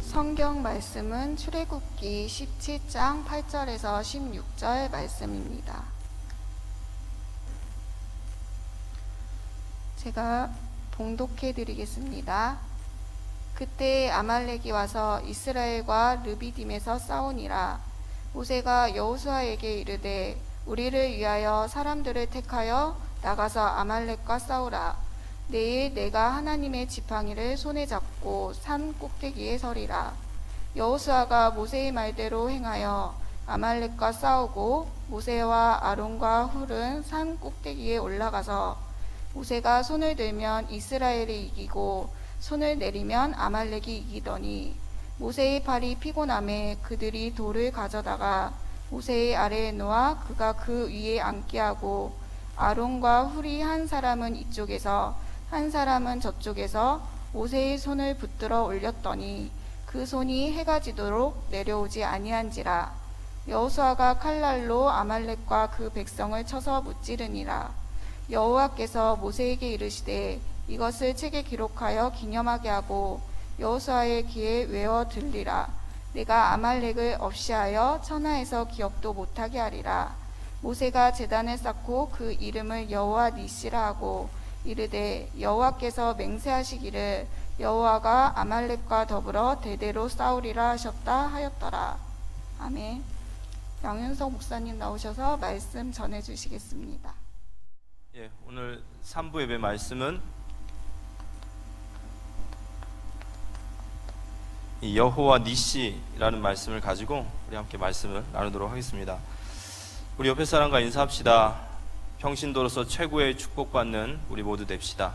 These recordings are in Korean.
성경 말씀은 출애굽기 17장 8절에서 16절 말씀입니다. 제가 봉독해 드리겠습니다. 그때 아말렉이 와서 이스라엘과 르비딤에서 싸우니라. 모세가 여호수아에게 이르되 우리를 위하여 사람들을 택하여 나가서 아말렉과 싸우라. 내일 내가 하나님의 지팡이를 손에 잡고 산 꼭대기에 서리라. 여호수아가 모세의 말대로 행하여 아말렉과 싸우고 모세와 아론과 훌은 산 꼭대기에 올라가서 모세가 손을 들면 이스라엘이 이기고 손을 내리면 아말렉이 이기더니 모세의 팔이 피곤함에 그들이 돌을 가져다가 모세의 아래에 놓아 그가 그 위에 앉게 하고 아론과 훌이 한 사람은 이쪽에서 한 사람은 저쪽에서 모세의 손을 붙들어 올렸더니 그 손이 해가 지도록 내려오지 아니한지라. 여호수아가 칼날로 아말렉과 그 백성을 쳐서 무찌르니라. 여호와께서 모세에게 이르시되 이것을 책에 기록하여 기념하게 하고 여호수아의 귀에 외워 들리라. 내가 아말렉을 없이하여 천하에서 기억도 못하게 하리라. 모세가 제단을 쌓고 그 이름을 여호와 니시라 하고 이르되 여호와께서 맹세하시기를 여호와가 아말렉과 더불어 대대로 싸우리라 하셨다 하였더라. 아멘. 양윤석 목사님 나오셔서 말씀 전해주시겠습니다. 예, 오늘 3부 예배 말씀은 이 여호와 니시라는 말씀을 가지고 우리 함께 말씀을 나누도록 하겠습니다. 우리 옆에 사람과 인사합시다. 평신도로서 최고의 축복받는 우리 모두 됩시다.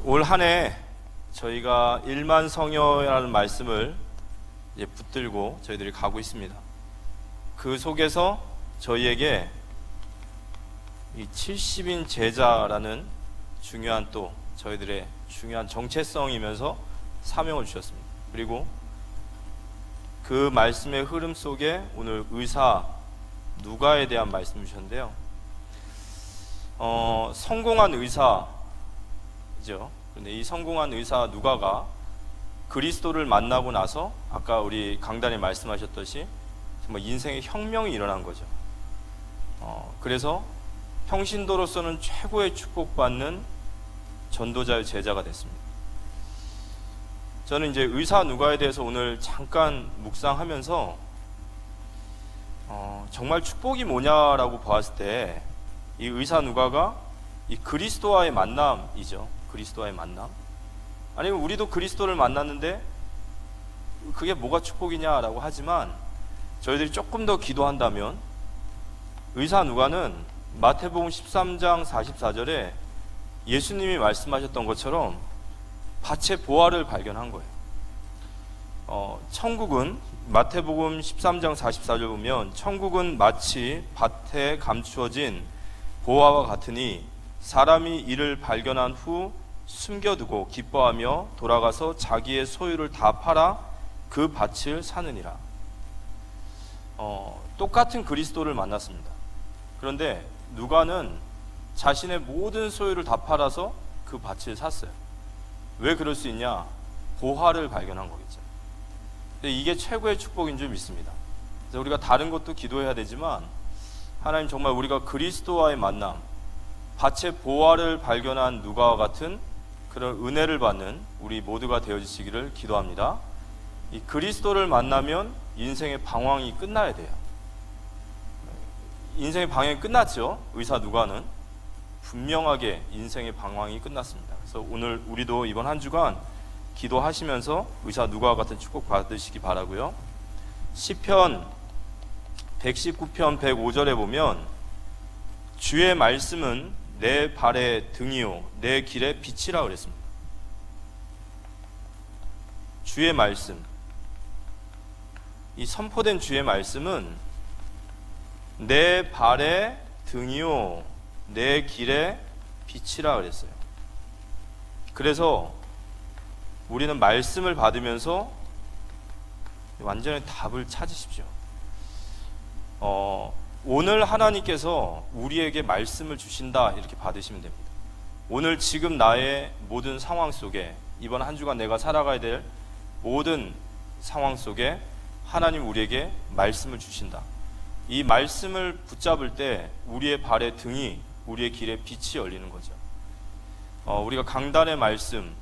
올 한 해 저희가 1만 성여라는 말씀을 이제 붙들고 저희들이 가고 있습니다. 그 속에서 저희에게 이 70인 제자라는 중요한 또 저희들의 중요한 정체성이면서 사명을 주셨습니다. 그리고 그 말씀의 흐름 속에 오늘 의사 누가에 대한 말씀을 주셨는데요. 성공한 의사죠. 그런데 이 성공한 의사 누가가 그리스도를 만나고 나서 아까 우리 강단에 말씀하셨듯이 정말 인생의 혁명이 일어난 거죠. 그래서 평신도로서는 최고의 축복받는 전도자의 제자가 됐습니다. 저는 이제 의사 누가에 대해서 오늘 잠깐 묵상하면서 정말 축복이 뭐냐라고 보았을 때 이 의사 누가가 이 그리스도와의 만남이죠. 그리스도와의 만남. 아니면 우리도 그리스도를 만났는데 그게 뭐가 축복이냐라고 하지만 저희들이 조금 더 기도한다면 의사 누가는 마태복음 13장 44절에 예수님이 말씀하셨던 것처럼 밭의 보화를 발견한 거예요. 천국은 마태복음 13장 44절 보면 천국은 마치 밭에 감추어진 보화와 같으니 사람이 이를 발견한 후 숨겨두고 기뻐하며 돌아가서 자기의 소유를 다 팔아 그 밭을 사느니라. 똑같은 그리스도를 만났습니다. 그런데 누가는 자신의 모든 소유를 다 팔아서 그 밭을 샀어요. 왜 그럴 수 있냐? 보화를 발견한 거겠죠. 이게 최고의 축복인 줄 믿습니다. 그래서 우리가 다른 것도 기도해야 되지만 하나님 정말 우리가 그리스도와의 만남, 밭의 보화를 발견한 누가와 같은 그런 은혜를 받는 우리 모두가 되어지시기를 기도합니다. 이 그리스도를 만나면 인생의 방황이 끝나야 돼요. 인생의 방황이 끝났죠. 의사 누가는 분명하게 인생의 방황이 끝났습니다. 그래서 오늘 우리도 이번 한 주간 기도하시면서 의사 누가와 같은 축복 받으시기 바라고요. 시편 119편 105절에 보면 주의 말씀은 내 발의 등이요 내 길의 빛이라 그랬습니다. 주의 말씀, 이 선포된 주의 말씀은 내 발의 등이요 내 길의 빛이라 그랬어요. 그래서 우리는 말씀을 받으면서 완전히 답을 찾으십시오. 오늘 하나님께서 우리에게 말씀을 주신다 이렇게 받으시면 됩니다. 오늘 지금 나의 모든 상황 속에, 이번 한 주간 내가 살아가야 될 모든 상황 속에 하나님 우리에게 말씀을 주신다. 이 말씀을 붙잡을 때 우리의 발의 등이, 우리의 길에 빛이 열리는 거죠. 우리가 강단의 말씀,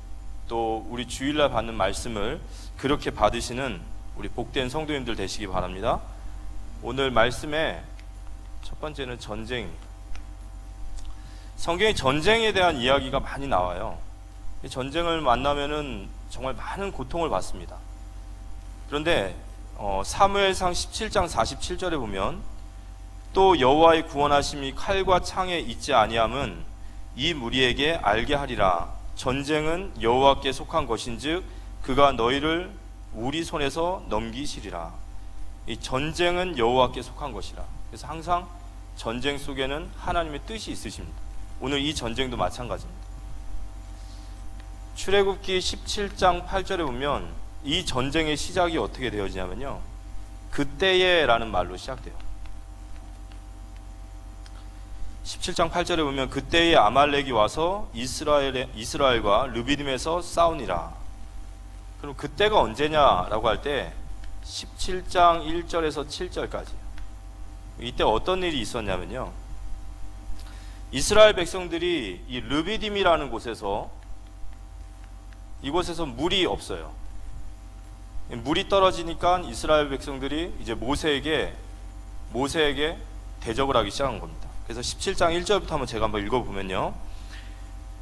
또 우리 주일날 받는 말씀을 그렇게 받으시는 우리 복된 성도님들 되시기 바랍니다. 오늘 말씀의 첫 번째는 전쟁입니다. 성경에 전쟁에 대한 이야기가 많이 나와요. 전쟁을 만나면은 정말 많은 고통을 받습니다. 그런데 사무엘상 17장 47절에 보면 또 여호와의 구원하심이 칼과 창에 있지 아니함은 이 무리에게 알게 하리라. 전쟁은 여호와께 속한 것인즉 그가 너희를 우리 손에서 넘기시리라. 이 전쟁은 여호와께 속한 것이라. 그래서 항상 전쟁 속에는 하나님의 뜻이 있으십니다. 오늘 이 전쟁도 마찬가지입니다. 출애굽기 17장 8절에 보면 이 전쟁의 시작이 어떻게 되어지냐면요, 그때에 라는 말로 시작돼요. 17장 8절에 보면 그때에 아말렉이 와서 이스라엘과 르비딤에서 싸우니라. 그럼 그때가 언제냐라고 할 때 17장 1절에서 7절까지. 이때 어떤 일이 있었냐면요, 이스라엘 백성들이 이 르비딤이라는 곳에서, 이곳에서 물이 없어요. 물이 떨어지니까 이스라엘 백성들이 이제 모세에게 대적을 하기 시작한 겁니다. 그래서 17장 1절부터 한번 읽어보면요,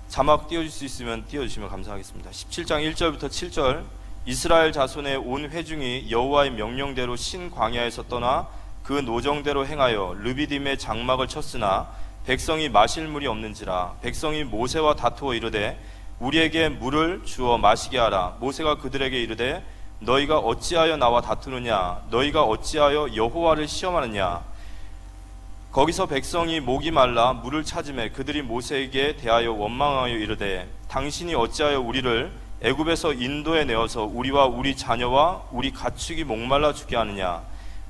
자막 띄워줄 수 있으면 띄워주시면 감사하겠습니다. 17장 1절부터 7절. 이스라엘 자손의 온 회중이 여호와의 명령대로 신 광야에서 떠나 그 노정대로 행하여 르비딤의 장막을 쳤으나 백성이 마실 물이 없는지라. 백성이 모세와 다투어 이르되 우리에게 물을 주어 마시게 하라. 모세가 그들에게 이르되 너희가 어찌하여 나와 다투느냐? 너희가 어찌하여 여호와를 시험하느냐? 거기서 백성이 목이 말라 물을 찾으매 그들이 모세에게 대하여 원망하여 이르되 당신이 어찌하여 우리를 애굽에서 인도에 내어서 우리와 우리 자녀와 우리 가축이 목말라 죽게 하느냐?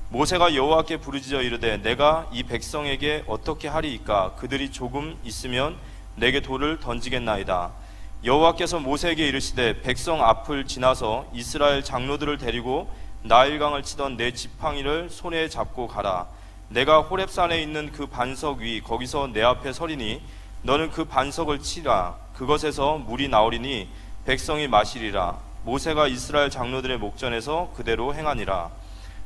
모세가 여호와께 부르짖어 이르되 내가 이 백성에게 어떻게 하리이까? 그들이 조금 있으면 내게 돌을 던지겠나이다. 여호와께서 모세에게 이르시되 백성 앞을 지나서 이스라엘 장로들을 데리고 나일강을 치던 내 지팡이를 손에 잡고 가라. 내가 호렙산에 있는 그 반석 위 거기서 내 앞에 서리니 너는 그 반석을 치라. 그것에서 물이 나오리니 백성이 마시리라. 모세가 이스라엘 장로들의 목전에서 그대로 행하니라.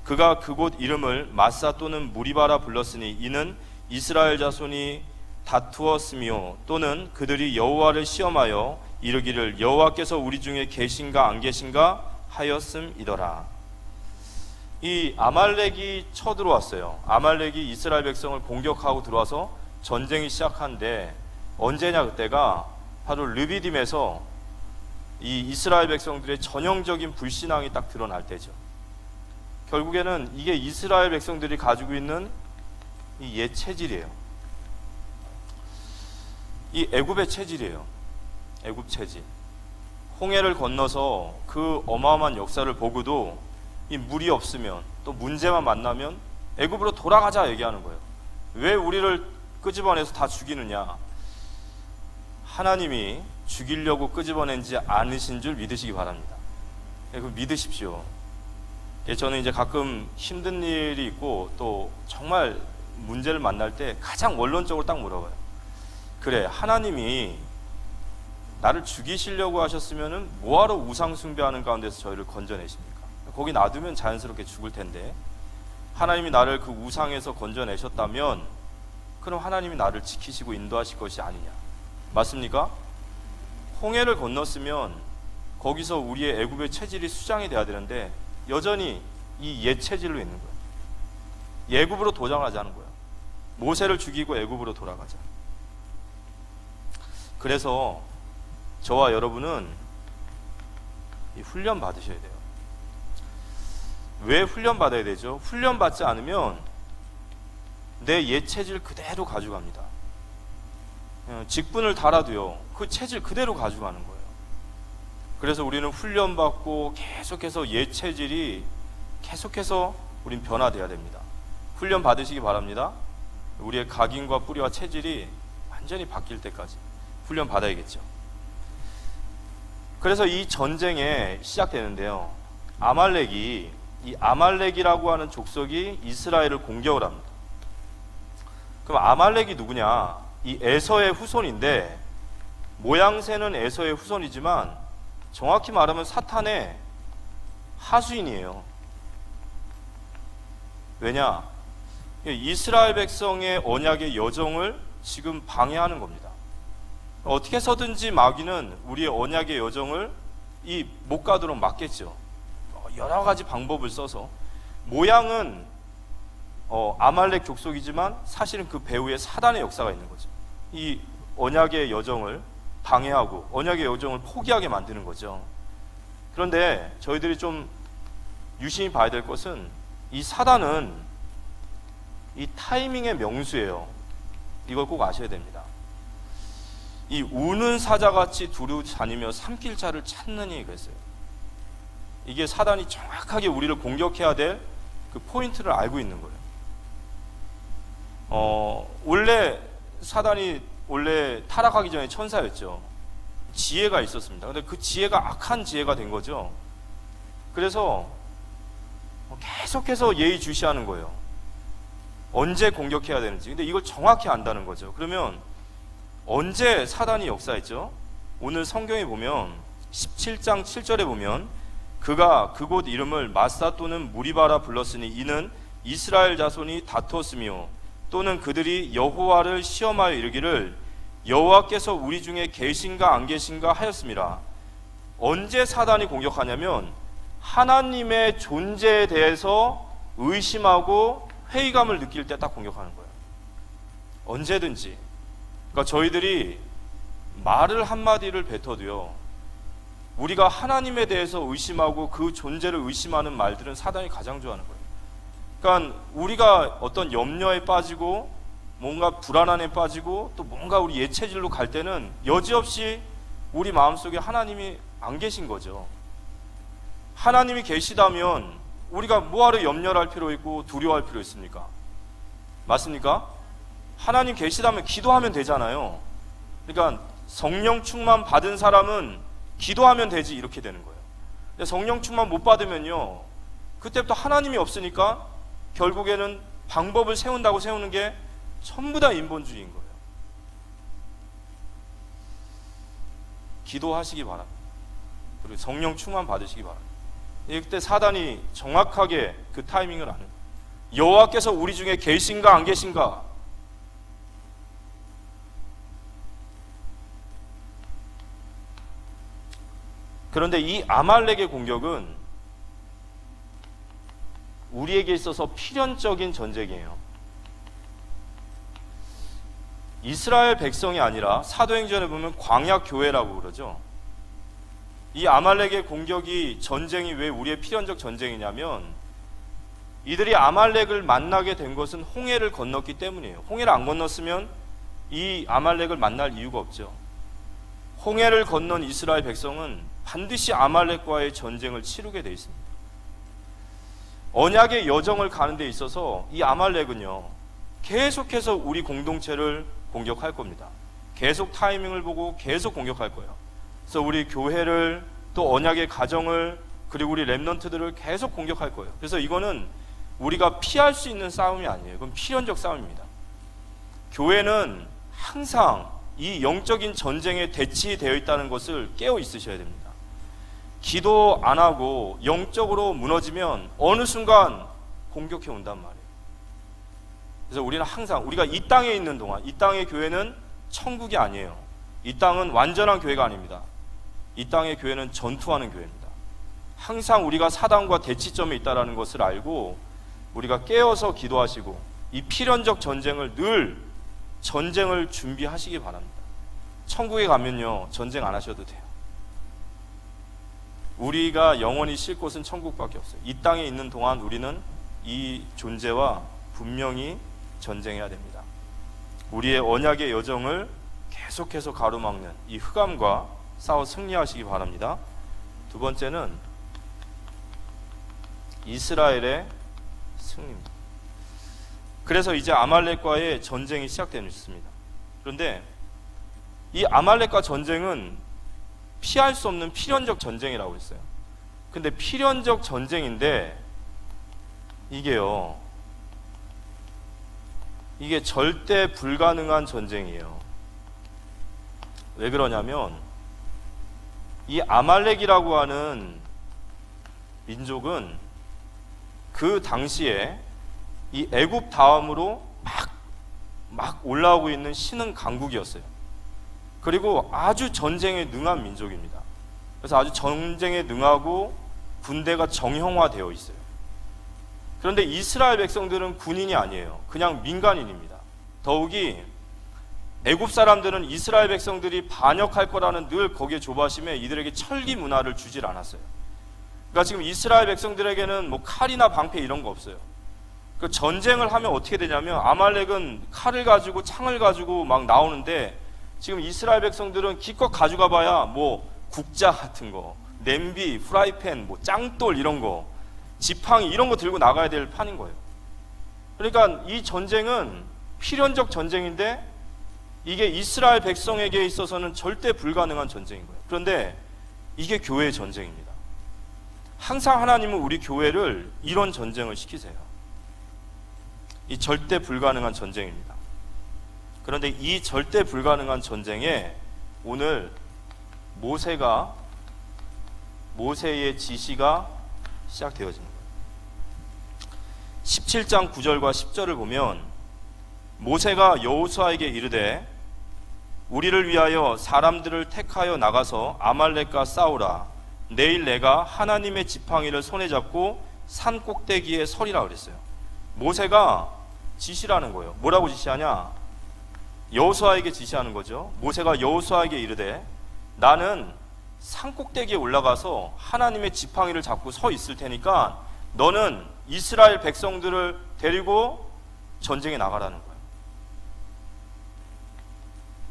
그가 그곳 이름을 마사 또는 무리바라 불렀으니 이는 이스라엘 자손이 다투었으며 또는 그들이 여호와를 시험하여 이르기를 여호와께서 우리 중에 계신가 안 계신가 하였음이더라. 이 아말렉이 쳐들어왔어요. 아말렉이 이스라엘 백성을 공격하고 들어와서 전쟁이 시작한데 언제냐? 그때가 바로 르비딤에서 이 이스라엘 백성들의 전형적인 불신앙이 딱 드러날 때죠. 결국에는 이게 이스라엘 백성들이 가지고 있는 이 옛 체질이에요. 이 애굽의 체질이에요. 애굽 체질. 홍해를 건너서 그 어마어마한 역사를 보고도 이 물이 없으면 또 문제만 만나면 애굽으로 돌아가자 얘기하는 거예요. 왜 우리를 끄집어내서 다 죽이느냐? 하나님이 죽이려고 끄집어낸지 않으신 줄 믿으시기 바랍니다. 그 믿으십시오. 저는 이제 가끔 힘든 일이 있고 또 정말 문제를 만날 때 가장 원론적으로 딱 물어봐요. 그래, 하나님이 나를 죽이시려고 하셨으면은 뭐하러 우상 숭배하는 가운데서 저희를 건져내십니까? 거기 놔두면 자연스럽게 죽을 텐데 하나님이 나를 그 우상에서 건져내셨다면 그럼 하나님이 나를 지키시고 인도하실 것이 아니냐? 맞습니까? 홍해를 건넜으면 거기서 우리의 애굽의 체질이 수장이 돼야 되는데 여전히 이 옛 체질로 있는 거예요. 애굽으로 도장하자는 거예요. 모세를 죽이고 애굽으로 돌아가자. 그래서 저와 여러분은 이 훈련 받으셔야 돼요. 왜 훈련 받아야 되죠? 훈련 받지 않으면 내 옛 체질 그대로 가져갑니다. 직분을 달아도요, 그 체질 그대로 가져가는 거예요. 그래서 우리는 훈련 받고 계속해서 옛 체질이 계속해서 우린 변화돼야 됩니다. 훈련 받으시기 바랍니다. 우리의 각인과 뿌리와 체질이 완전히 바뀔 때까지 훈련 받아야겠죠. 그래서 이 전쟁에 시작되는데요. 이 아말렉이라고 하는 족속이 이스라엘을 공격을 합니다. 그럼 아말렉이 누구냐? 이 에서의 후손인데, 모양새는 에서의 후손이지만 정확히 말하면 사탄의 하수인이에요. 왜냐? 이스라엘 백성의 언약의 여정을 지금 방해하는 겁니다. 어떻게 해서든지 마귀는 우리의 언약의 여정을 못 가도록 막겠죠. 여러 가지 방법을 써서. 모양은 아말렉 족속이지만 사실은 그 배후에 사단의 역사가 있는 거죠. 이 언약의 여정을 방해하고 언약의 여정을 포기하게 만드는 거죠. 그런데 저희들이 좀 유심히 봐야 될 것은, 이 사단은 이 타이밍의 명수예요. 이걸 꼭 아셔야 됩니다. 이 우는 사자같이 두루 다니며 삼킬 자를 찾느니 그랬어요. 이게 사단이 정확하게 우리를 공격해야 될 그 포인트를 알고 있는 거예요. 원래 사단이 타락하기 전에 천사였죠. 지혜가 있었습니다. 근데 그 지혜가 악한 지혜가 된 거죠. 그래서 계속해서 예의주시하는 거예요. 언제 공격해야 되는지. 근데 이걸 정확히 안다는 거죠. 그러면 언제 사단이 역사했죠? 오늘 성경에 보면 17장 7절에 보면, 그가 그곳 이름을 마사 또는 무리바라 불렀으니 이는 이스라엘 자손이 다투었으며, 또는 그들이 여호와를 시험하여 이르기를 여호와께서 우리 중에 계신가 안 계신가 하였습니다. 언제 사단이 공격하냐면, 하나님의 존재에 대해서 의심하고 회의감을 느낄 때 딱 공격하는 거예요. 언제든지. 그러니까 저희들이 말을 한마디를 뱉어도요, 우리가 하나님에 대해서 의심하고 그 존재를 의심하는 말들은 사단이 가장 좋아하는 거예요. 그러니까 우리가 어떤 염려에 빠지고 뭔가 불안함에 빠지고 또 뭔가 우리 예체질로 갈 때는 여지없이 우리 마음속에 하나님이 안 계신 거죠. 하나님이 계시다면 우리가 뭐하러 염려를 할 필요 있고 두려워할 필요 있습니까? 맞습니까? 하나님 계시다면 기도하면 되잖아요. 그러니까 성령 충만 받은 사람은 기도하면 되지, 이렇게 되는 거예요. 근데 성령 충만 못 받으면요, 그때부터 하나님이 없으니까 결국에는 방법을 세운다고 세우는 게 전부 다 인본주의인 거예요. 기도하시기 바랍니다. 그리고 성령 충만 받으시기 바랍니다. 이때 사단이 정확하게 그 타이밍을 아는 거예요. 여호와께서 우리 중에 계신가 안 계신가? 그런데 이 아말렉의 공격은 우리에게 있어서 필연적인 전쟁이에요. 이스라엘 백성이 아니라 사도행전에 보면 광야 교회라고 그러죠. 이 아말렉의 공격이, 전쟁이 왜 우리의 필연적 전쟁이냐면, 이들이 아말렉을 만나게 된 것은 홍해를 건넜기 때문이에요. 홍해를 안 건넜으면 이 아말렉을 만날 이유가 없죠. 홍해를 건넌 이스라엘 백성은 반드시 아말렉과의 전쟁을 치르게 돼 있습니다. 언약의 여정을 가는 데 있어서 이 아말렉은요, 계속해서 우리 공동체를 공격할 겁니다. 계속 타이밍을 보고 계속 공격할 거예요. 그래서 우리 교회를, 또 언약의 가정을, 그리고 우리 렘넌트들을 계속 공격할 거예요. 그래서 이거는 우리가 피할 수 있는 싸움이 아니에요. 이건 필연적 싸움입니다. 교회는 항상 이 영적인 전쟁에 대치되어 있다는 것을 깨어 있으셔야 됩니다. 기도 안 하고 영적으로 무너지면 어느 순간 공격해 온단 말이에요. 그래서 우리는 항상, 우리가 이 땅에 있는 동안, 이 땅의 교회는 천국이 아니에요. 이 땅은 완전한 교회가 아닙니다. 이 땅의 교회는 전투하는 교회입니다. 항상 우리가 사단과 대치점에 있다는 것을 알고 우리가 깨어서 기도하시고 이 필연적 전쟁을 늘 전쟁을 준비하시기 바랍니다. 천국에 가면요, 전쟁 안 하셔도 돼요. 우리가 영원히 쉴 곳은 천국밖에 없어요. 이 땅에 있는 동안 우리는 이 존재와 분명히 전쟁해야 됩니다. 우리의 언약의 여정을 계속해서 가로막는 이 흑암과 싸워 승리하시기 바랍니다. 두 번째는 이스라엘의 승리입니다. 그래서 이제 아말렉과의 전쟁이 시작되었습니다. 그런데 이 아말렉과 전쟁은 피할 수 없는 필연적 전쟁이라고 했어요. 근데 필연적 전쟁인데 이게요, 이게 절대 불가능한 전쟁이에요. 왜 그러냐면 이 아말렉이라고 하는 민족은 그 당시에 이 애굽 다음으로 막 올라오고 있는 신흥 강국이었어요. 그리고 아주 전쟁에 능한 민족입니다. 그래서 아주 전쟁에 능하고 군대가 정형화되어 있어요. 그런데 이스라엘 백성들은 군인이 아니에요. 그냥 민간인입니다. 더욱이 애굽 사람들은 이스라엘 백성들이 반역할 거라는 늘 거기에 조바심에 이들에게 철기 문화를 주질 않았어요. 그러니까 지금 이스라엘 백성들에게는 뭐 칼이나 방패 이런 거 없어요. 그 전쟁을 하면 어떻게 되냐면 아말렉은 칼을 가지고 창을 가지고 막 나오는데 지금 이스라엘 백성들은 기껏 가져가 봐야 뭐 국자 같은 거, 냄비, 프라이팬, 뭐 짱돌 이런 거, 지팡이 이런 거 들고 나가야 될 판인 거예요. 그러니까 이 전쟁은 필연적 전쟁인데 이게 이스라엘 백성에게 있어서는 절대 불가능한 전쟁인 거예요. 그런데 이게 교회의 전쟁입니다. 항상 하나님은 우리 교회를 이런 전쟁을 시키세요. 이 절대 불가능한 전쟁입니다. 그런데 이 절대 불가능한 전쟁에 오늘 모세의 지시가 시작되어지는 거예요. 17장 9절과 10절을 보면 모세가 여호수아에게 이르되 우리를 위하여 사람들을 택하여 나가서 아말렉과 싸우라. 내일 내가 하나님의 지팡이를 손에 잡고 산 꼭대기에 서리라 그랬어요. 모세가 지시라는 거예요. 뭐라고 지시하냐? 여호수아에게 지시하는 거죠. 모세가 여호수아에게 이르되 나는 산 꼭대기에 올라가서 하나님의 지팡이를 잡고 서 있을 테니까 너는 이스라엘 백성들을 데리고 전쟁에 나가라는 거예요.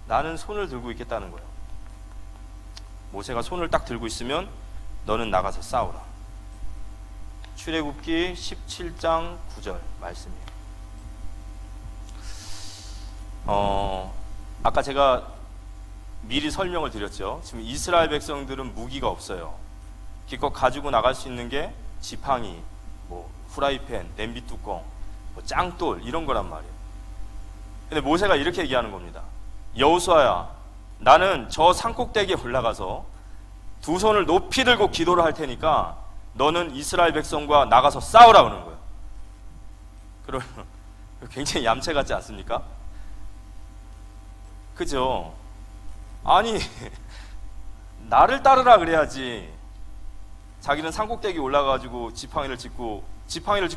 나는 손을 들고 있겠다는 거예요. 모세가 손을 딱 들고 있으면 너는 나가서 싸우라. 출애굽기 17장 9절 말씀이에요. 아까 제가 미리 설명을 드렸죠. 지금 이스라엘 백성들은 무기가 없어요. 기껏 가지고 나갈 수 있는 게 지팡이, 뭐 프라이팬, 냄비 뚜껑, 뭐 짱돌 이런 거란 말이에요. 근데 모세가 이렇게 얘기하는 겁니다. 여호수아야, 나는 저 산꼭대기에 올라가서 두 손을 높이 들고 기도를 할 테니까 너는 이스라엘 백성과 나가서 싸우라 그러는 거예요. 그러면 굉장히 얌체 같지 않습니까? 그죠? 아니 나를 따르라 그래야지. 자기는 산꼭대기 올라가가지고 지팡이를 짚고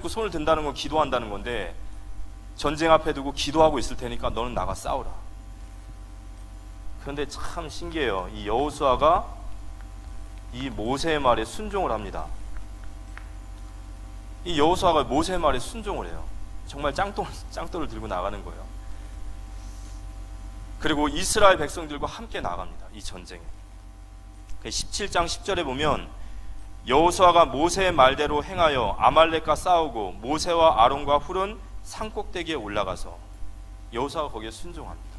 손을 든다는 건 기도한다는 건데 전쟁 앞에 두고 기도하고 있을 테니까 너는 나가 싸우라. 그런데 참 신기해요. 이 여호수아가 이 모세의 말에 순종을 합니다. 이 여호수아가 모세의 말에 순종을 해요. 정말 짱돌을 들고 나가는 거예요. 그리고 이스라엘 백성들과 함께 나갑니다. 이 전쟁에. 17장 10절에 보면 여호수아가 모세의 말대로 행하여 아말렉과 싸우고 모세와 아론과 훌은 산꼭대기에 올라가서 여호수아가 거기에 순종합니다.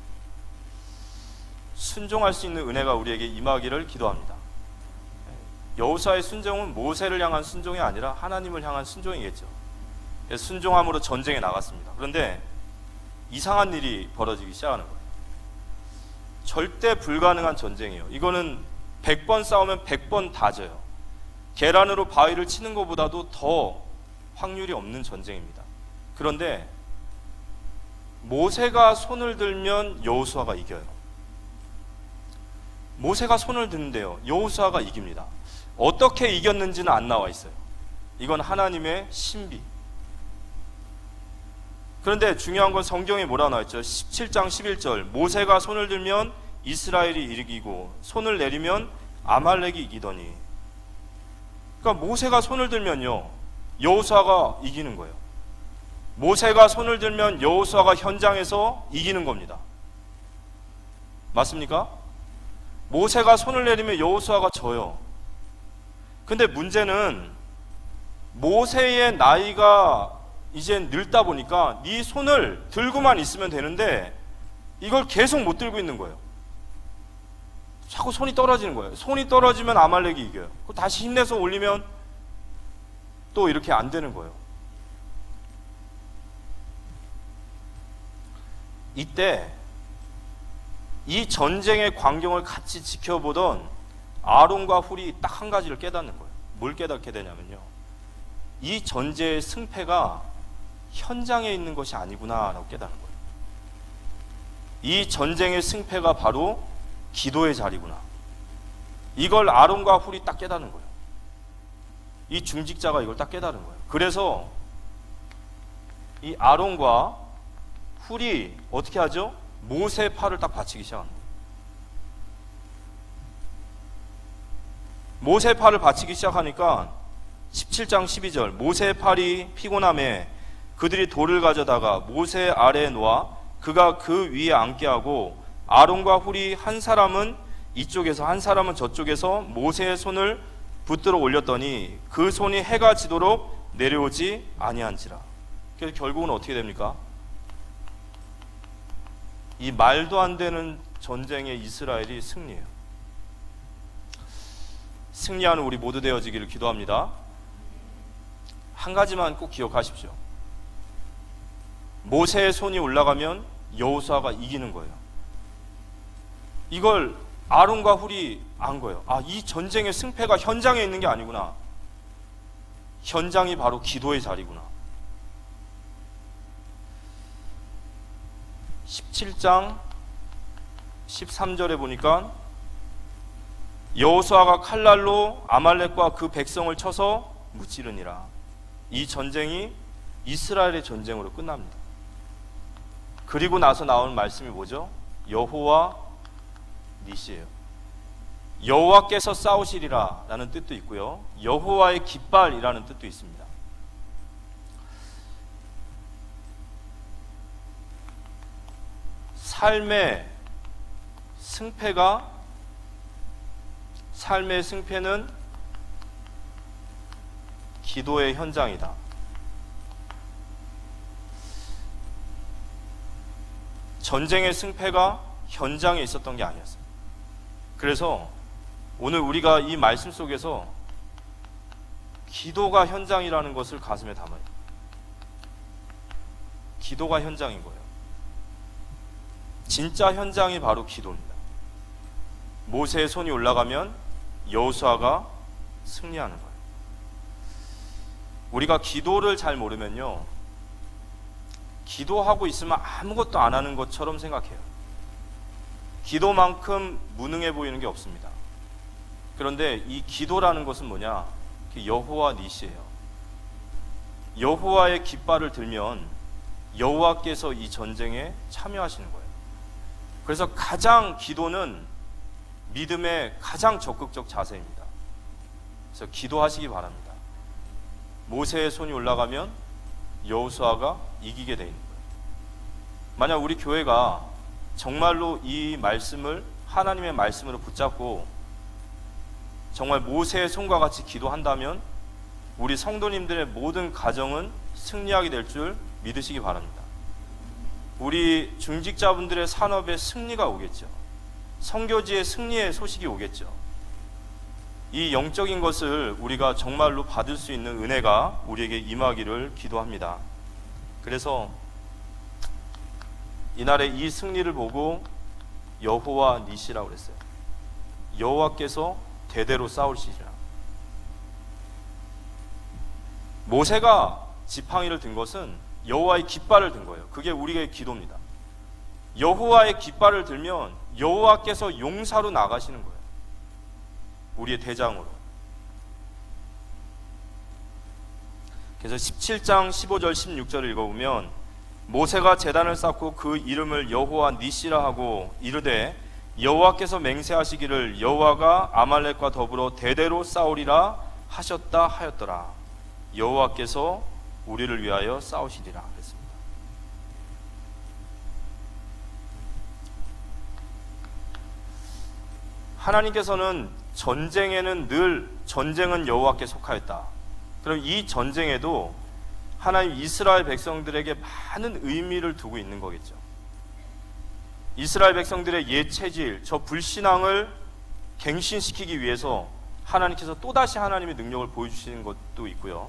순종할 수 있는 은혜가 우리에게 임하기를 기도합니다. 여호수아의 순종은 모세를 향한 순종이 아니라 하나님을 향한 순종이겠죠. 순종함으로 전쟁에 나갔습니다. 그런데 이상한 일이 벌어지기 시작하는 거예요. 절대 불가능한 전쟁이에요. 이거는 100번 싸우면 100번 다 져요. 계란으로 바위를 치는 것보다도 더 확률이 없는 전쟁입니다. 그런데 모세가 손을 들면 여호수아가 이겨요. 모세가 손을 드는데요, 여호수아가 이깁니다. 어떻게 이겼는지는 안 나와 있어요. 이건 하나님의 신비. 그런데 중요한 건 성경에 뭐라 나와 있죠? 17장 11절 모세가 손을 들면 이스라엘이 이기고 손을 내리면 아말렉이 이기더니. 그러니까 모세가 손을 들면요, 여호수아가 이기는 거예요. 모세가 손을 들면 여호수아가 현장에서 이기는 겁니다. 맞습니까? 모세가 손을 내리면 여호수아가 져요. 근데 문제는 모세의 나이가 이제 늙다 보니까 네 손을 들고만 있으면 되는데 이걸 계속 못 들고 있는 거예요. 자꾸 손이 떨어지는 거예요. 손이 떨어지면 아말렉이 이겨요. 다시 힘내서 올리면 또 이렇게 안 되는 거예요. 이때 이 전쟁의 광경을 같이 지켜보던 아론과 훌이 딱 한 가지를 깨닫는 거예요. 뭘 깨닫게 되냐면요, 이 전쟁의 승패가 현장에 있는 것이 아니구나라고 깨닫는 거예요. 이 전쟁의 승패가 바로 기도의 자리구나. 이걸 아론과 훌이 딱 깨닫는 거예요. 이 중직자가 이걸 딱 깨달은 거예요. 그래서 이 아론과 훌이 어떻게 하죠? 모세의 팔을 딱 받치기 시작합니다. 모세의 팔을 받치기 시작하니까 17장 12절, 모세의 팔이 피곤함에 그들이 돌을 가져다가 모세 아래에 놓아 그가 그 위에 앉게 하고 아론과 훌이 한 사람은 이쪽에서 한 사람은 저쪽에서 모세의 손을 붙들어 올렸더니 그 손이 해가 지도록 내려오지 아니한지라. 그래서 결국은 어떻게 됩니까? 이 말도 안 되는 전쟁에 이스라엘이 승리해요. 승리하는 우리 모두 되어지기를 기도합니다. 한 가지만 꼭 기억하십시오. 모세의 손이 올라가면 여호수아가 이기는 거예요. 이걸 아론과 훌이 안 거예요. 아, 이 전쟁의 승패가 현장에 있는 게 아니구나. 현장이 바로 기도의 자리구나. 17장 13절에 보니까 여호수아가 칼날로 아말렉과 그 백성을 쳐서 무찌르니라. 이 전쟁이 이스라엘의 전쟁으로 끝납니다. 그리고 나서 나오는 말씀이 뭐죠? 여호와 니시예요. 여호와께서 싸우시리라 라는 뜻도 있고요, 여호와의 깃발이라는 뜻도 있습니다. 삶의 승패는 기도의 현장이다. 전쟁의 승패가 현장에 있었던 게 아니었어요. 그래서 오늘 우리가 이 말씀 속에서 기도가 현장이라는 것을 가슴에 담아요. 기도가 현장인 거예요. 진짜 현장이 바로 기도입니다. 모세의 손이 올라가면 여호수아가 승리하는 거예요. 우리가 기도를 잘 모르면요, 기도하고 있으면 아무것도 안 하는 것처럼 생각해요. 기도만큼 무능해 보이는 게 없습니다. 그런데 이 기도라는 것은 뭐냐? 여호와 니시예요. 여호와의 깃발을 들면 여호와께서 이 전쟁에 참여하시는 거예요. 그래서 가장 기도는 믿음의 가장 적극적 자세입니다. 그래서 기도하시기 바랍니다. 모세의 손이 올라가면 여호수아가 이기게 되어 있는 거예요. 만약 우리 교회가 정말로 이 말씀을 하나님의 말씀으로 붙잡고 정말 모세의 손과 같이 기도한다면 우리 성도님들의 모든 가정은 승리하게 될 줄 믿으시기 바랍니다. 우리 중직자분들의 산업에 승리가 오겠죠. 선교지의 승리의 소식이 오겠죠. 이 영적인 것을 우리가 정말로 받을 수 있는 은혜가 우리에게 임하기를 기도합니다. 그래서 이날의 이 승리를 보고 여호와 니시라고 그랬어요. 여호와께서 대대로 싸우시리라. 모세가 지팡이를 든 것은 여호와의 깃발을 든 거예요. 그게 우리의 기도입니다. 여호와의 깃발을 들면 여호와께서 용사로 나가시는 거예요. 우리의 대장으로. 그래서 17장 15절 16절을 읽어보면 모세가 제단을 쌓고 그 이름을 여호와 니시라 하고 이르되 여호와께서 맹세하시기를 여호와가 아말렉과 더불어 대대로 싸우리라 하셨다 하였더라. 여호와께서 우리를 위하여 싸우시리라 그랬습니다. 하나님께서는 전쟁에는 늘 전쟁은 여호와께 속하였다. 그럼 이 전쟁에도 하나님 이스라엘 백성들에게 많은 의미를 두고 있는 거겠죠. 이스라엘 백성들의 옛 체질, 저 불신앙을 갱신시키기 위해서 하나님께서 또다시 하나님의 능력을 보여주시는 것도 있고요.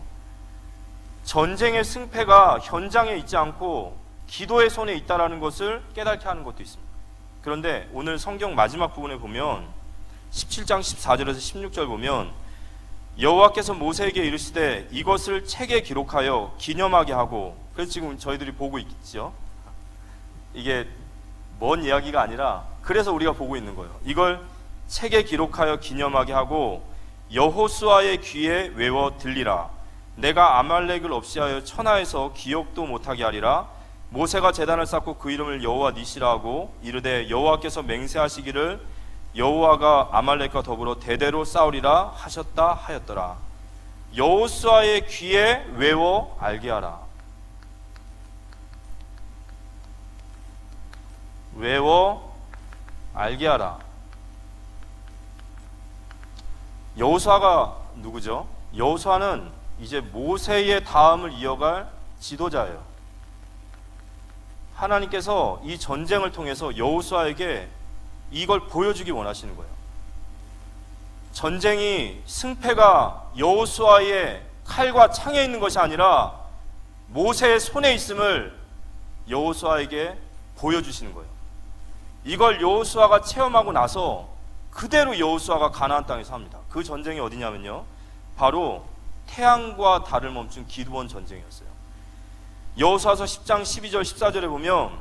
전쟁의 승패가 현장에 있지 않고 기도의 손에 있다라는 것을 깨닫게 하는 것도 있습니다. 그런데 오늘 성경 마지막 부분에 보면 17장 14절에서 16절 보면 여호와께서 모세에게 이르시되 이것을 책에 기록하여 기념하게 하고, 그래서 지금 저희들이 보고 있죠. 이게 먼 이야기가 아니라 그래서 우리가 보고 있는 거예요. 이걸 책에 기록하여 기념하게 하고 여호수아의 귀에 외워 들리라. 내가 아말렉을 없이하여 천하에서 기억도 못하게 하리라. 모세가 제단을 쌓고 그 이름을 여호와 니시라 하고 이르되 여호와께서 맹세하시기를 여호와가 아말렉과 더불어 대대로 싸우리라 하셨다 하였더라. 여호수아의 귀에 외워 알게 하라. 외워 알게 하라. 여호수아가 누구죠? 여호수아는 이제 모세의 다음을 이어갈 지도자예요. 하나님께서 이 전쟁을 통해서 여호수아에게 이걸 보여주기 원하시는 거예요. 전쟁이 승패가 여호수아의 칼과 창에 있는 것이 아니라 모세의 손에 있음을 여호수아에게 보여주시는 거예요. 이걸 여호수아가 체험하고 나서 그대로 여호수아가 가나안 땅에서 삽니다. 그 전쟁이 어디냐면요, 바로 태양과 달을 멈춘 기드온 전쟁이었어요. 여호수아서 10장 12절 14절에 보면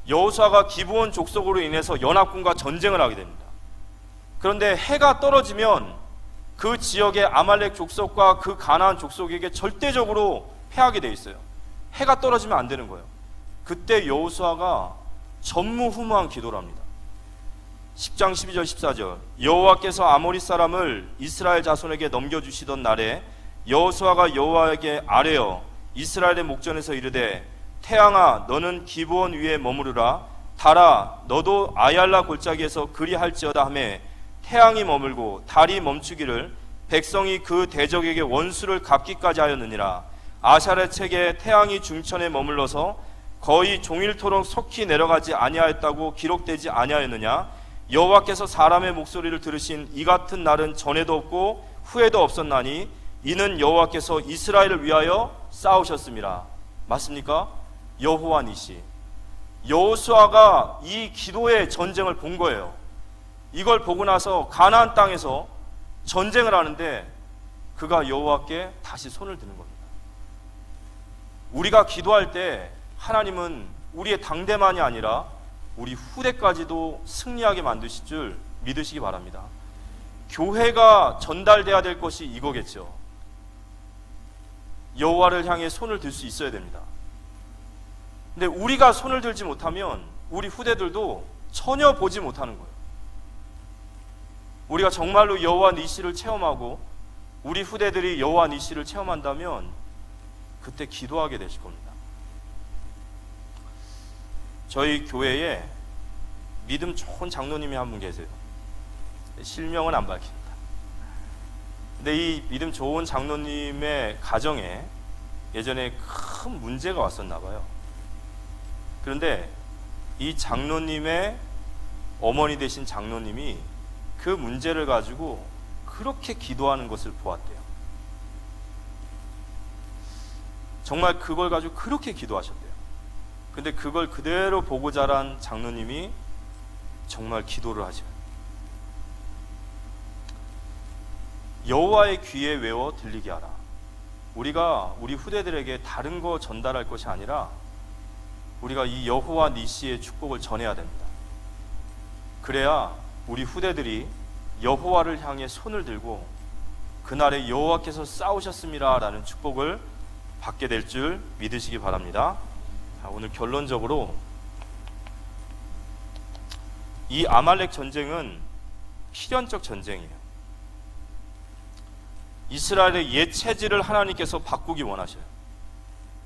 여호수아가 기브온 족속으로 인해서 연합군과 전쟁을 하게 됩니다. 그런데 해가 떨어지면 그 지역의 아말렉 족속과 그 가나안 족속에게 절대적으로 패하게 돼 있어요. 해가 떨어지면 안 되는 거예요. 그때 여호수아가 전무후무한 기도를 합니다. 10장 12절 14절 여호와께서 아모리 사람을 이스라엘 자손에게 넘겨주시던 날에 여호수아가 여호와에게 아뢰어 이스라엘의 목전에서 이르되 태양아 너는 기브온 위에 머무르라. 달아 너도 아얄라 골짜기에서 그리할지어다 하매 태양이 머물고 달이 멈추기를 백성이 그 대적에게 원수를 갚기까지 하였느니라. 아샬의 책에 태양이 중천에 머물러서 거의 종일토록 속히 내려가지 아니하였다고 기록되지 아니하였느냐. 여호와께서 사람의 목소리를 들으신 이 같은 날은 전에도 없고 후에도 없었나니 이는 여호와께서 이스라엘을 위하여 싸우셨습니다. 맞습니까? 여호와 니시. 여호수아가 이 기도의 전쟁을 본 거예요. 이걸 보고 나서 가나안 땅에서 전쟁을 하는데 그가 여호와께 다시 손을 드는 겁니다. 우리가 기도할 때 하나님은 우리의 당대만이 아니라 우리 후대까지도 승리하게 만드실 줄 믿으시기 바랍니다. 교회가 전달돼야 될 것이 이거겠죠. 여호와를 향해 손을 들 수 있어야 됩니다. 근데 우리가 손을 들지 못하면 우리 후대들도 전혀 보지 못하는 거예요. 우리가 정말로 여호와 니시를 체험하고 우리 후대들이 여호와 니시를 체험한다면 그때 기도하게 되실 겁니다. 저희 교회에 믿음 좋은 장로님이 한 분 계세요. 실명은 안 밝힙니다. 근데 이 믿음 좋은 장로님의 가정에 예전에 큰 문제가 왔었나 봐요. 그런데 이 장로님의 어머니 되신 장로님이 그 문제를 가지고 그렇게 기도하는 것을 보았대요. 정말 그걸 가지고 그렇게 기도하셨대요. 근데 그걸 그대로 보고 자란 장로님이 정말 기도를 하셔요. 여호와의 귀에 외워 들리게 하라. 우리가 우리 후대들에게 다른 거 전달할 것이 아니라 우리가 이 여호와 니시의 축복을 전해야 됩니다. 그래야 우리 후대들이 여호와를 향해 손을 들고 그날에 여호와께서 싸우셨습니다 라는 축복을 받게 될 줄 믿으시기 바랍니다. 오늘 결론적으로 이 아말렉 전쟁은 필연적 전쟁이에요. 이스라엘의 옛 체질을 하나님께서 바꾸기 원하셔요.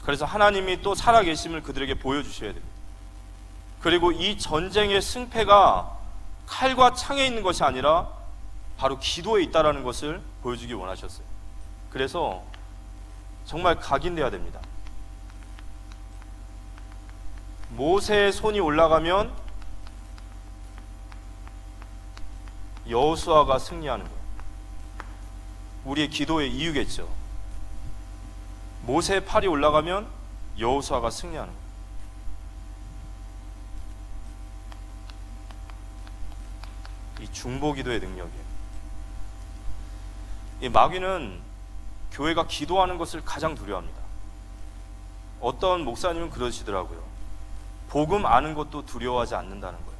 그래서 하나님이 또 살아계심을 그들에게 보여주셔야 됩니다. 그리고 이 전쟁의 승패가 칼과 창에 있는 것이 아니라 바로 기도에 있다는 것을 보여주기 원하셨어요. 그래서 정말 각인돼야 됩니다. 모세의 손이 올라가면 여호수아가 승리하는 거예요. 우리의 기도의 이유겠죠. 모세의 팔이 올라가면 여호수아가 승리하는 거예요. 이 중보기도의 능력이에요. 이 마귀는 교회가 기도하는 것을 가장 두려워합니다. 어떤 목사님은 그러시더라고요. 복음 아는 것도 두려워하지 않는다는 거예요.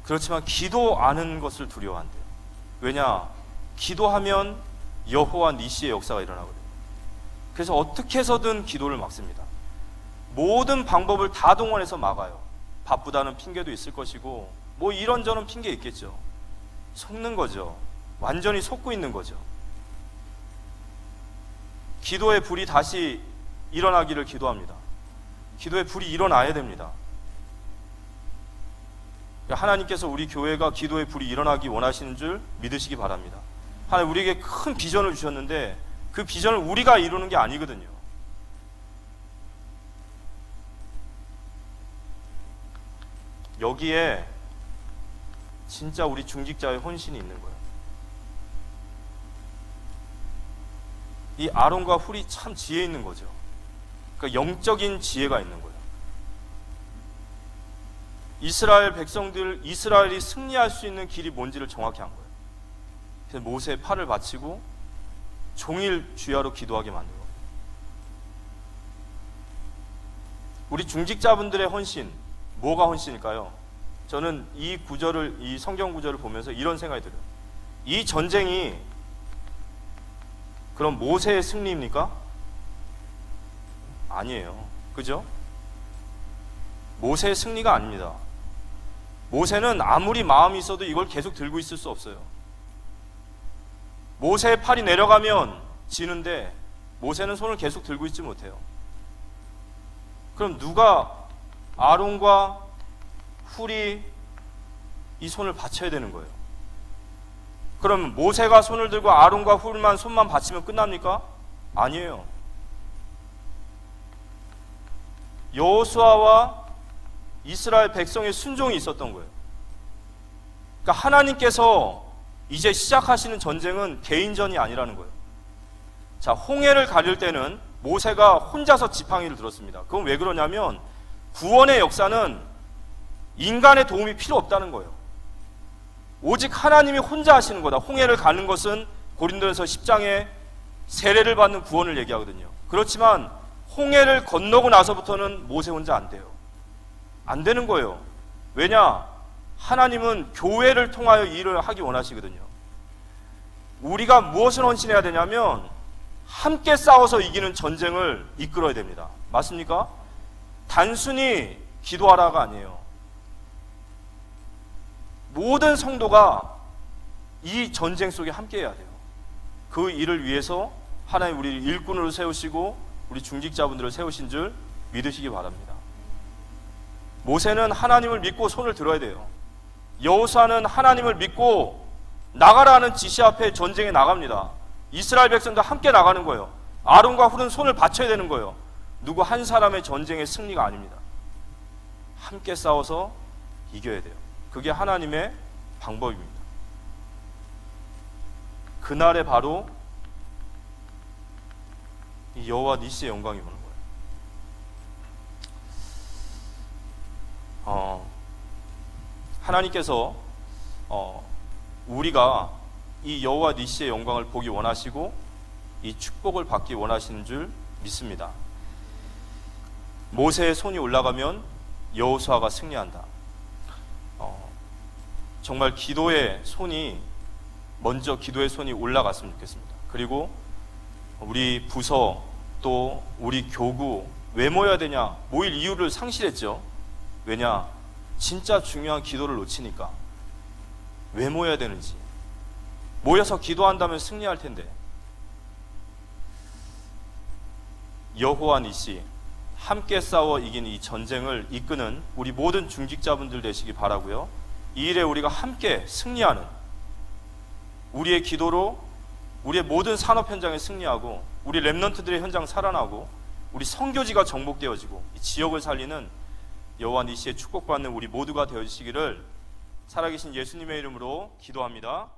그렇지만 기도 아는 것을 두려워한대요. 왜냐? 기도하면 여호와 니시의 역사가 일어나거든요. 그래서 어떻게 해서든 기도를 막습니다. 모든 방법을 다 동원해서 막아요. 바쁘다는 핑계도 있을 것이고 뭐 이런저런 핑계 있겠죠. 속는 거죠. 완전히 속고 있는 거죠. 기도의 불이 다시 일어나기를 기도합니다. 기도의 불이 일어나야 됩니다. 하나님께서 우리 교회가 기도의 불이 일어나기 원하시는 줄 믿으시기 바랍니다. 하나님 우리에게 큰 비전을 주셨는데 그 비전을 우리가 이루는 게 아니거든요. 여기에 진짜 우리 중직자의 헌신이 있는 거예요. 이 아론과 훌이 참 지혜 있는 거죠. 그러니까 영적인 지혜가 있는 거예요. 이스라엘 백성들, 이스라엘이 승리할 수 있는 길이 뭔지를 정확히 한 거예요. 그래서 모세의 팔을 받치고 종일 주야로 기도하게 만든 거예요. 우리 중직자분들의 헌신, 뭐가 헌신일까요? 저는 이 구절을, 이 성경 구절을 보면서 이런 생각이 들어요. 이 전쟁이 그럼 모세의 승리입니까? 아니에요. 그죠? 모세의 승리가 아닙니다. 모세는 아무리 마음이 있어도 이걸 계속 들고 있을 수 없어요. 모세의 팔이 내려가면 지는데 모세는 손을 계속 들고 있지 못해요. 그럼 누가 아론과 훌이 이 손을 받쳐야 되는 거예요. 그럼 모세가 손을 들고 아론과 훌만 손만 받치면 끝납니까? 아니에요. 여호수아와 이스라엘 백성의 순종이 있었던 거예요. 그러니까 하나님께서 이제 시작하시는 전쟁은 개인전이 아니라는 거예요. 자, 홍해를 가릴 때는 모세가 혼자서 지팡이를 들었습니다. 그건 왜 그러냐면 구원의 역사는 인간의 도움이 필요 없다는 거예요. 오직 하나님이 혼자 하시는 거다. 홍해를 가는 것은 고린도전서 10장에 세례를 받는 구원을 얘기하거든요. 그렇지만 홍해를 건너고 나서부터는 모세 혼자 안 돼요. 안 되는 거예요. 왜냐? 하나님은 교회를 통하여 일을 하기 원하시거든요. 우리가 무엇을 헌신해야 되냐면 함께 싸워서 이기는 전쟁을 이끌어야 됩니다. 맞습니까? 단순히 기도하라가 아니에요. 모든 성도가 이 전쟁 속에 함께 해야 돼요. 그 일을 위해서 하나님 우리를 일꾼으로 세우시고 우리 중직자분들을 세우신 줄 믿으시기 바랍니다. 모세는 하나님을 믿고 손을 들어야 돼요. 여호수아는 하나님을 믿고 나가라 하는 지시 앞에 전쟁에 나갑니다. 이스라엘 백성도 함께 나가는 거예요. 아론과 훌은 손을 받쳐야 되는 거예요. 누구 한 사람의 전쟁의 승리가 아닙니다. 함께 싸워서 이겨야 돼요. 그게 하나님의 방법입니다. 그날에 바로 이 여호와 니시의 영광이 오는 거예요. 하나님께서 우리가 이 여호와 니시의 영광을 보기 원하시고 이 축복을 받기 원하시는 줄 믿습니다. 모세의 손이 올라가면 여호수아가 승리한다. 정말 기도의 손이 먼저 기도의 손이 올라갔으면 좋겠습니다. 그리고 우리 부서 또 우리 교구 왜 모여야 되냐? 모일 이유를 상실했죠. 왜냐? 진짜 중요한 기도를 놓치니까. 왜 모여야 되는지. 모여서 기도한다면 승리할 텐데. 여호와 니시 함께 싸워 이긴 이 전쟁을 이끄는 우리 모든 중직자분들 되시기 바라고요. 이 일에 우리가 함께 승리하는 우리의 기도로 우리의 모든 산업 현장에 승리하고 우리 렘넌트들의 현장 살아나고 우리 선교지가 정복되어지고 이 지역을 살리는 여호와 니시의 축복받는 우리 모두가 되어주시기를 살아계신 예수님의 이름으로 기도합니다.